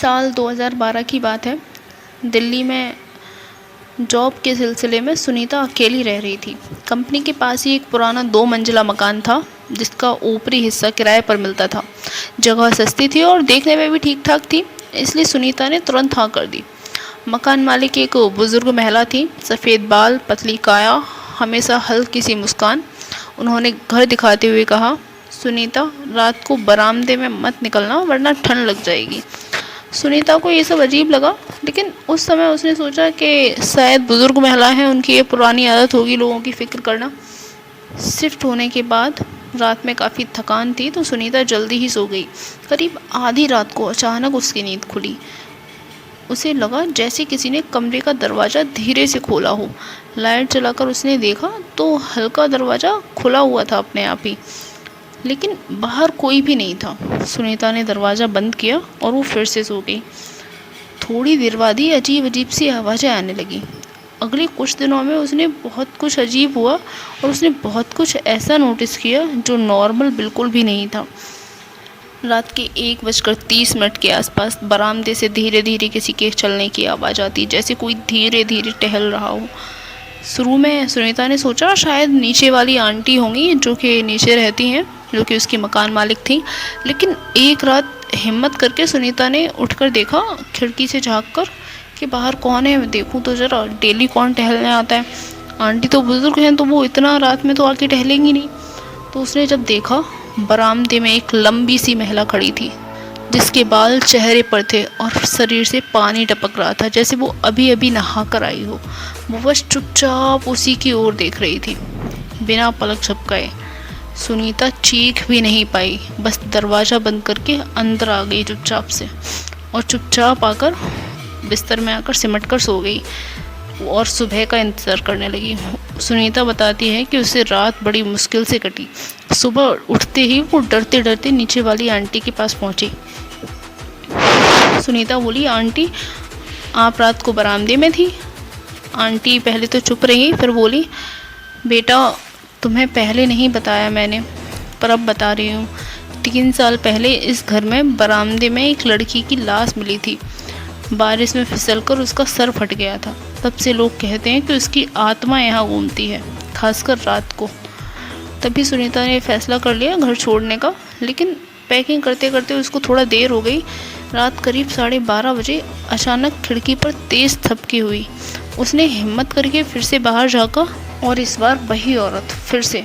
साल 2012 की बात है। दिल्ली में जॉब के सिलसिले में सुनीता अकेली रह रही थी। कंपनी के पास ही एक पुराना 2 मंजिला मकान था जिसका ऊपरी हिस्सा किराए पर मिलता था। जगह सस्ती थी और देखने में भी ठीक ठाक थी, इसलिए सुनीता ने तुरंत हाँ कर दी। मकान मालिक एक बुजुर्ग महिला थी, सफ़ेद बाल, पतली काया, हमेशा हल्की सी मुस्कान। उन्होंने घर दिखाते हुए कहा, सुनीता, रात को बरामदे में मत निकलना वरना ठंड लग जाएगी। सुनीता को ये सब अजीब लगा, लेकिन उस समय उसने सोचा कि शायद बुजुर्ग महिला है, उनकी ये पुरानी आदत होगी लोगों की फ़िक्र करना। शिफ्ट होने के बाद रात में काफ़ी थकान थी तो सुनीता जल्दी ही सो गई। करीब आधी रात को अचानक उसकी नींद खुली। उसे लगा जैसे किसी ने कमरे का दरवाज़ा धीरे से खोला हो। लाइट जलाकर उसने देखा तो हल्का दरवाज़ा खुला हुआ था अपने आप ही, लेकिन बाहर कोई भी नहीं था। सुनीता ने दरवाज़ा बंद किया और वो फिर से सो गई। थोड़ी देर बाद ही अजीब अजीब सी आवाज़ें आने लगी। अगले कुछ दिनों में उसने बहुत कुछ अजीब हुआ और उसने बहुत कुछ ऐसा नोटिस किया जो नॉर्मल बिल्कुल भी नहीं था। रात के 1:30 के आसपास बरामदे से धीरे धीरे किसी के चलने की आवाज़ आती, जैसे कोई धीरे धीरे टहल रहा हो। शुरू में सुनीता ने सोचा शायद नीचे वाली आंटी होंगी जो कि नीचे रहती हैं, जो कि उसकी मकान मालिक थी। लेकिन एक रात हिम्मत करके सुनीता ने उठकर देखा, खिड़की से झाँक कर, कि बाहर कौन है, देखूं तो ज़रा, डेली कौन टहलने आता है। आंटी तो बुज़ुर्ग हैं तो वो इतना रात में तो आके टहलेंगी नहीं। तो उसने जब देखा, बरामदे में एक लंबी सी महिला खड़ी थी जिसके बाल चेहरे पर थे और शरीर से पानी टपक रहा था, जैसे वो अभी अभी नहा कर आई हो। वो बस चुपचाप उसी की ओर देख रही थी, बिना पलक झपकाए। सुनीता चीख भी नहीं पाई, बस दरवाज़ा बंद करके अंदर आ गई चुपचाप से, और चुपचाप आकर बिस्तर में आकर सिमट कर सो गई और सुबह का इंतज़ार करने लगी। सुनीता बताती है कि उसे रात बड़ी मुश्किल से कटी। सुबह उठते ही वो डरते डरते नीचे वाली आंटी के पास पहुंची। सुनीता बोली, आंटी, आप रात को बरामदे में थी? आंटी पहले तो चुप रही, फिर बोली, बेटा, तुम्हें पहले नहीं बताया मैंने, पर अब बता रही हूँ। 3 साल पहले इस घर में बरामदे में एक लड़की की लाश मिली थी। बारिश में फिसलकर उसका सर फट गया था। तब से लोग कहते हैं कि उसकी आत्मा यहाँ घूमती है, खासकर रात को। तभी सुनीता ने फैसला कर लिया घर छोड़ने का, लेकिन पैकिंग करते करते उसको थोड़ा देर हो गई। रात करीब 12:30 बजे अचानक खिड़की पर तेज़ थपकी हुई। उसने हिम्मत करके फिर से बाहर झाँका और इस बार वही औरत फिर से।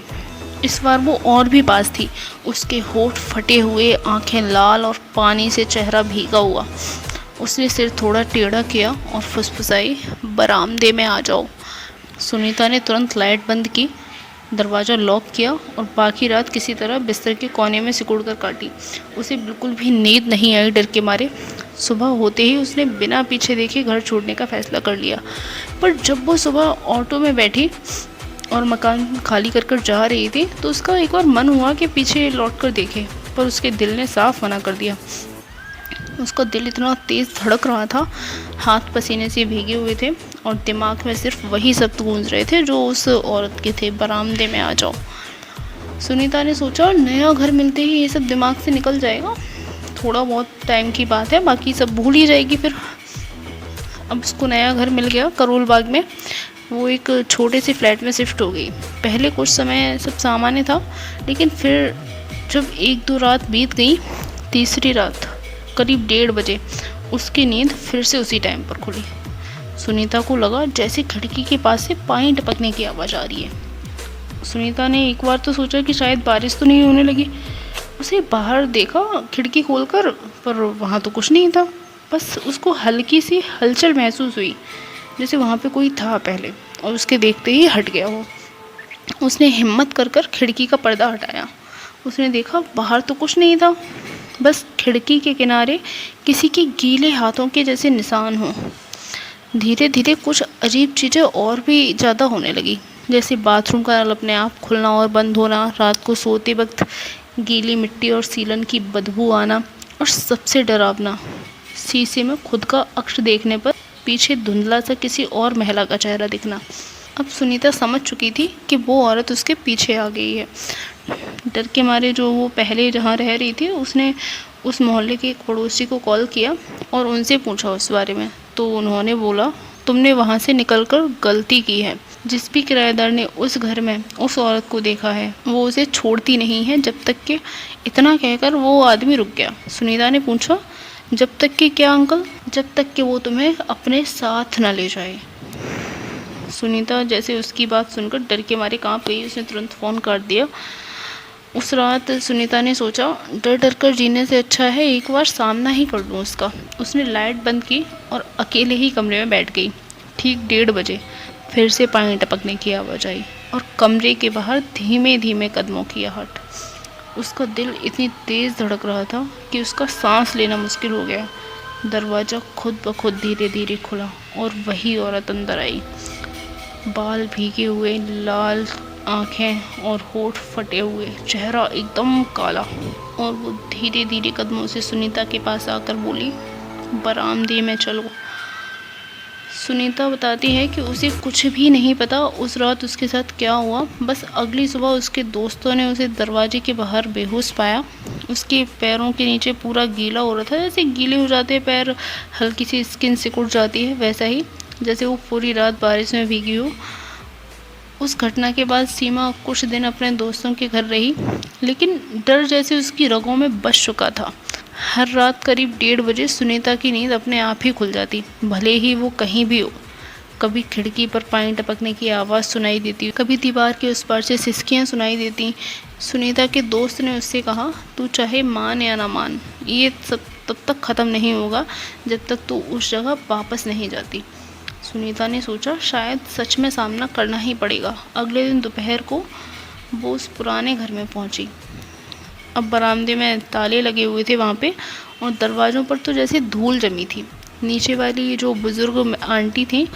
इस बार वो और भी पास थी, उसके होठ फटे हुए, आंखें लाल और पानी से चेहरा भीगा हुआ। उसने सिर थोड़ा टेढ़ा किया और फुसफुसाई, बरामदे में आ जाओ। सुनीता ने तुरंत लाइट बंद की, दरवाज़ा लॉक किया और बाकी रात किसी तरह बिस्तर के कोने में सिकुड़ कर काटी। उसे बिल्कुल भी नींद नहीं आई डर के मारे। सुबह होते ही उसने बिना पीछे देखे घर छोड़ने का फ़ैसला कर लिया। पर जब वो सुबह ऑटो में बैठी और मकान खाली कर कर जा रही थी तो उसका एक बार मन हुआ कि पीछे लौट कर देखे, पर उसके दिल ने साफ मना कर दिया। उसका दिल इतना तेज़ धड़क रहा था, हाथ पसीने से भीगे हुए थे और दिमाग में सिर्फ वही शब्द गूंज रहे थे जो उस औरत के थे, बरामदे में आ जाओ। सुनीता ने सोचा नया घर मिलते ही ये सब दिमाग से निकल जाएगा, थोड़ा बहुत टाइम की बात है, बाकी सब भूल ही जाएगी फिर। अब उसको नया घर मिल गया करोल बाग में। वो एक छोटे से फ्लैट में शिफ्ट हो गई। पहले कुछ समय सब सामान्य था, लेकिन फिर जब 1-2 रात बीत गई, तीसरी रात करीब 1:30 बजे उसकी नींद फिर से उसी टाइम पर खुली। सुनीता को लगा जैसे खिड़की के पास से पानी टपकने की आवाज़ आ रही है। सुनीता ने एक बार तो सोचा कि शायद बारिश तो नहीं होने लगी। उसे बाहर देखा खिड़की खोलकर, पर वहाँ तो कुछ नहीं था। बस उसको हल्की सी हलचल महसूस हुई, जैसे वहाँ पे कोई था पहले, और उसके देखते ही हट गया वो। उसने हिम्मत कर कर खिड़की का पर्दा हटाया। उसने देखा बाहर तो कुछ नहीं था, बस खिड़की के किनारे किसी के गीले हाथों के जैसे निशान हों। धीरे धीरे कुछ अजीब चीज़ें और भी ज़्यादा होने लगी, जैसे बाथरूम का नल अपने आप खुलना और बंद होना, रात को सोते वक्त गीली मिट्टी और सीलन की बदबू आना, और सबसे डरावना, शीशे में खुद का अक्ष देखने पर पीछे धुंधला सा किसी और महिला का चेहरा दिखना। अब सुनीता समझ चुकी थी कि वो औरत उसके पीछे आ गई है। डर के मारे जो वो पहले जहाँ रह रही थी, उसने उस मोहल्ले के एक पड़ोसी को कॉल किया और उनसे पूछा उस बारे में, तो उन्होंने बोला तुमने वहाँ से निकलकर गलती की है। जिस भी किराएदार ने उस घर में उस औरत को देखा है वो उसे छोड़ती नहीं है जब तक कि। इतना कहकर वो आदमी रुक गया। सुनीता ने पूछा जब तक कि क्या अंकल? जब तक कि वो तुम्हें अपने साथ न ले जाए। सुनीता जैसे उसकी बात सुनकर डर के मारे कांप गई। उसने तुरंत फ़ोन कर दिया। उस रात सुनीता ने सोचा डर डर कर जीने से अच्छा है एक बार सामना ही कर लूँ उसका। उसने लाइट बंद की और अकेले ही कमरे में बैठ गई। ठीक 1:30 बजे फिर से पानी टपकने की आवाज़ आई और कमरे के बाहर धीमे धीमे कदमों की आहट। उसका दिल इतनी तेज़ धड़क रहा था कि उसका सांस लेना मुश्किल हो गया। दरवाज़ा खुद ब खुद धीरे धीरे खुला और वही औरत अंदर आई। बाल भीगे हुए, लाल आँखें और होठ फटे हुए, चेहरा एकदम काला। और वो धीरे धीरे कदमों से सुनीता के पास आकर बोली बरामदे में चलो। सुनीता बताती है कि उसे कुछ भी नहीं पता उस रात उसके साथ क्या हुआ। बस अगली सुबह उसके दोस्तों ने उसे दरवाजे के बाहर बेहोश पाया। उसके पैरों के नीचे पूरा गीला हो रहा था, जैसे गीले हो जाते हैं पैर, हल्की सी स्किन सिकुड़ जाती है, वैसा ही जैसे वो पूरी रात बारिश में भीगी हो। उस घटना के बाद सीमा कुछ दिन अपने दोस्तों के घर रही, लेकिन डर जैसे उसकी रगों में बस चुका था। हर रात करीब 1:30 बजे सुनीता की नींद अपने आप ही खुल जाती, भले ही वो कहीं भी हो। कभी खिड़की पर पानी टपकने की आवाज़ सुनाई देती, कभी दीवार के उस पार से सिसकियाँ सुनाई देती। सुनीता के दोस्त ने उससे कहा तू चाहे मान या ना मान, ये सब तब तक ख़त्म नहीं होगा जब तक तू उस जगह वापस नहीं जाती। सुनीता ने सोचा शायद सच में सामना करना ही पड़ेगा। अगले दिन दोपहर को वो उस पुराने घर में पहुंची। अब बरामदे में ताले लगे हुए थे वहाँ पे, और दरवाज़ों पर तो जैसे धूल जमी थी। नीचे वाली जो बुज़ुर्ग आंटी थी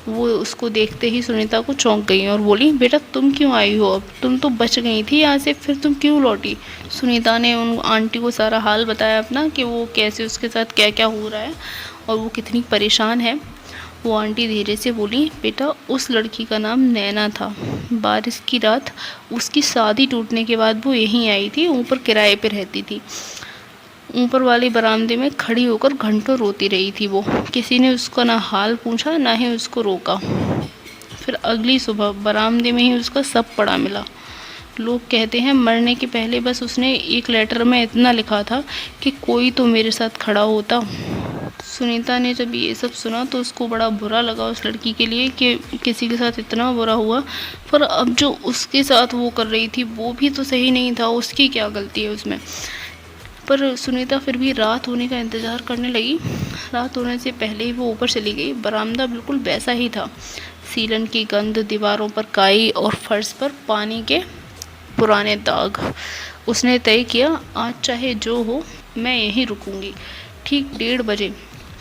वो उसको देखते ही सुनीता को चौंक गई और बोली बेटा तुम क्यों आई हो? अब तुम तो बच गई थी यहाँ से, फिर तुम क्यों लौटी? सुनीता ने उन आंटी को सारा हाल बताया अपना, कि वो कैसे उसके साथ क्या क्या हो रहा है और वो कितनी परेशान है। वो आंटी धीरे से बोली बेटा उस लड़की का नाम नैना था। बारिश की रात उसकी शादी टूटने के बाद वो यहीं आई थी, ऊपर किराए पे रहती थी। ऊपर वाले बरामदे में खड़ी होकर घंटों रोती रही थी वो। किसी ने उसका ना हाल पूछा ना ही उसको रोका। फिर अगली सुबह बरामदे में ही उसका सब पड़ा मिला। लोग कहते हैं मरने के पहले बस उसने एक लेटर में इतना लिखा था कि कोई तो मेरे साथ खड़ा होता। सुनीता ने जब ये सब सुना तो उसको बड़ा बुरा लगा उस लड़की के लिए कि किसी के साथ इतना बुरा हुआ। पर अब जो उसके साथ वो कर रही थी वो भी तो सही नहीं था, उसकी क्या गलती है उसमें। पर सुनीता फिर भी रात होने का इंतज़ार करने लगी। रात होने से पहले ही वो ऊपर चली गई। बरामदा बिल्कुल वैसा ही था, सीलन की गंध, दीवारों पर काई और फर्श पर पानी के पुराने दाग। उसने तय किया आज चाहे जो हो मैं यहीं रुकूंगी। ठीक 1:30 बजे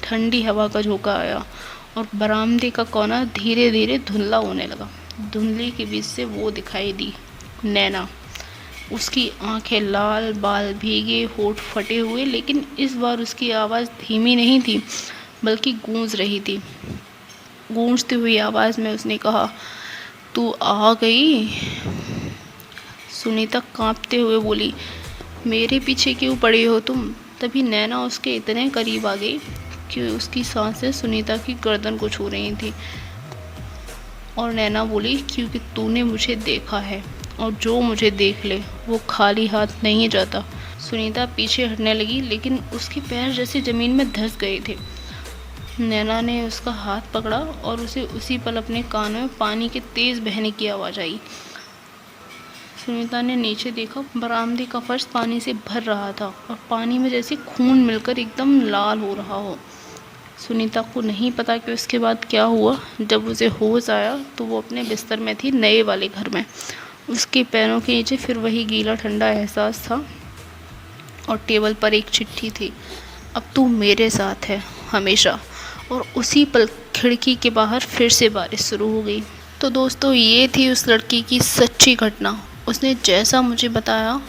ठंडी हवा का झोंका आया और बरामदे का कोना धीरे धीरे धुंधला होने लगा। धुंधली के बीच से वो दिखाई दी, नैना। उसकी आंखें लाल, बाल भीगे, होठ फटे हुए, लेकिन इस बार उसकी आवाज़ धीमी नहीं थी बल्कि गूंज रही थी। गूंजती हुई आवाज़ में उसने कहा तू आ गई? सुनीता कांपते हुए बोली मेरे पीछे क्यों पड़ी हो तुम? तभी नैना उसके इतने करीब आ गई कि उसकी सांसें सुनीता की गर्दन को छू रही थी। और नैना बोली क्योंकि तूने मुझे देखा है और जो मुझे देख ले वो खाली हाथ नहीं जाता। सुनीता पीछे हटने लगी, लेकिन उसके पैर जैसे ज़मीन में धंस गए थे। नैना ने उसका हाथ पकड़ा और उसे उसी पल अपने कानों में पानी के तेज़ बहने की आवाज़ आई। सुनीता ने नीचे देखा, बरामदे का फर्श पानी से भर रहा था और पानी में जैसे खून मिलकर एकदम लाल हो रहा हो। सुनीता को नहीं पता कि उसके बाद क्या हुआ। जब उसे होश आया तो वो अपने बिस्तर में थी, नए वाले घर में। उसके पैरों के नीचे फिर वही गीला ठंडा एहसास था और टेबल पर एक चिट्ठी थी, अब तू मेरे साथ है हमेशा। और उसी पल खिड़की के बाहर फिर से बारिश शुरू हो गई। तो दोस्तों ये थी उस लड़की की सच्ची घटना। उसने जैसा मुझे बताया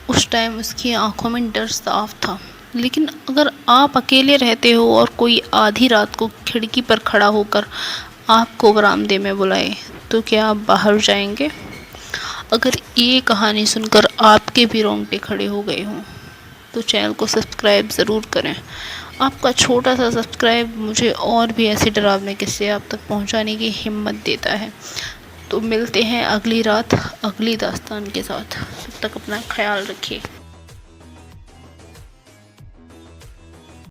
उस टाइम उसकी आंखों में डर साफ था। लेकिन अगर आप अकेले रहते हो और कोई आधी रात को खिड़की पर खड़ा होकर आपको बरामदे में बुलाए तो क्या आप बाहर जाएंगे? अगर ये कहानी सुनकर आपके भी रोंगटे खड़े हो गए हों तो चैनल को सब्सक्राइब ज़रूर करें। आपका छोटा सा सब्सक्राइब मुझे और भी ऐसे डरावने किस्से आप तक पहुंचाने की हिम्मत देता है। तो मिलते हैं अगली रात अगली दास्तान के साथ। तब तक अपना ख्याल रखिए।